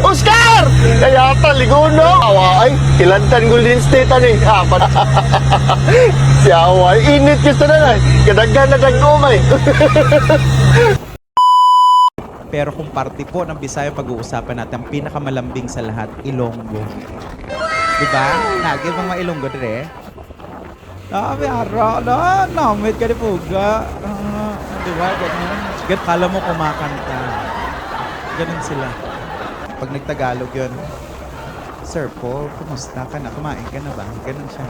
Oscar! Kaya taligono. Awa ay, kilantan Golden State ani. Si Awa, init gusto na. Kadaghan na dagumay. Pero kung party po ng Bisaya pag-uusapan natin, ang pinakamalambing sa lahat, Ilonggo. Diba? Nagi bang mga Ilonggo dire? Sabi, ara, namit ka di puga. Diba? Ganun. Ganun, kala mo kumakanta. Ganun sila. Pag nagtagalog yun, Sir Paul, kumusta ka na? Kumain ka na ba? Ganun siya.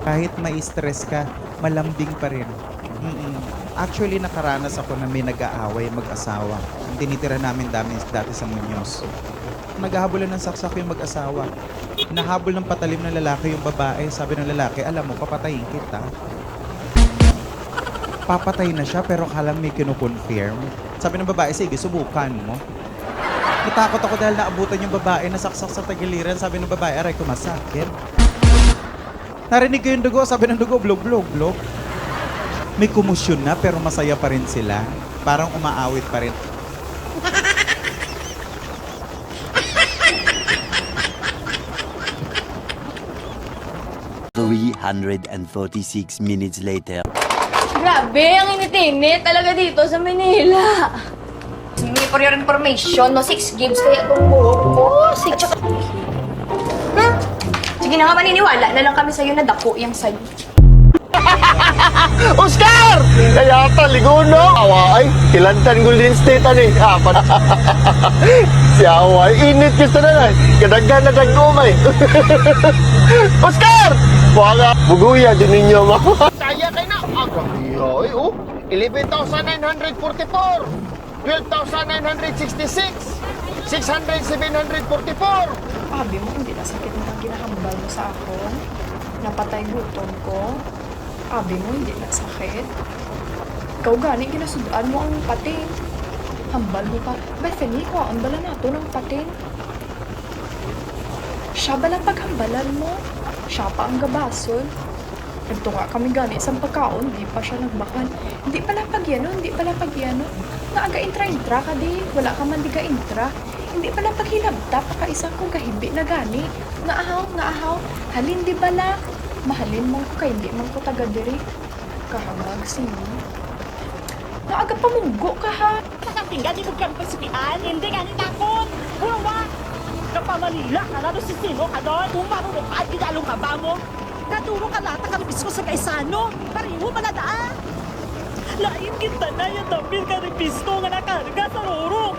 Kahit may stress ka, malambing pa rin. Actually, nakaranas ako na may nag-aaway mag-asawa. Ang tinitira namin dati sa Muñoz. Naghahabulan ng saksak yung mag-asawa. Nahabol ng patalim ng lalaki yung babae. Sabi ng lalaki, alam mo, papatayin kita. Papatay na siya pero kalang may kinukonfirm. Sabi ng babae, sige, subukan mo. Natakot ako dahil naabutan yung babae, nasaksak sa tagiliran. Sabi ng babae, aray ko masakit. Narinig ko yung dugo, sabi ng dugo, blog. May kumusyon na pero masaya pa rin sila. Parang umaawit pa rin. 346 minutes later. Grabe, ang init-init talaga dito sa Manila. For your information, no, 6 gigs kaya itong buhok ko. 6. Sige na nga, maniniwala na lang kami sa'yo na dako yung sa'yo. Oscar! Kaya taligono. Awa ay, kilantan Golden State ani. Si Awa, init gusto na. Kadaghan na dagumay. Oscar! Buwaga, buguya din ninyo mo. Saya kay na. Ay, oh. 11,944. 12,966. 600,744. Sabi mo, hindi na sakit na ginahambal mo sa ako. Napatay gutom ko. Sabi mo, hindi na sakit. Ikaw gani, ginasudaan mo ang patin. Hambal mo pa. Bethany, kuhaan bala nato ng patin. Siya bala paghambalan mo. Siya pa ang gabason. Nagtunga kami gani sa pagkaon, di pa siya nagbakan. Hindi pala pagyano. Nga aga intra ka di. Wala ka man di ka intra. Hindi pala paghilabta, pakaisang kong kahimbi na gani. Nga ahaw. Halin di bala. Mahalin mong ko kay hindi man ko taga diri. Kahamag sino. Nga aga pamunggo ka ha. Tinggal di kami pagsipian, hindi ka ni takot. Huwa! Kapamanila ka na doon si Sino ka doon. Kung marunong ka at ginalong ka ba mo? Katuro ka lata ka ko sa kaisano. Pariho malada. Lain kita na yung dambil ka ng pisto nga nakarga sa roro.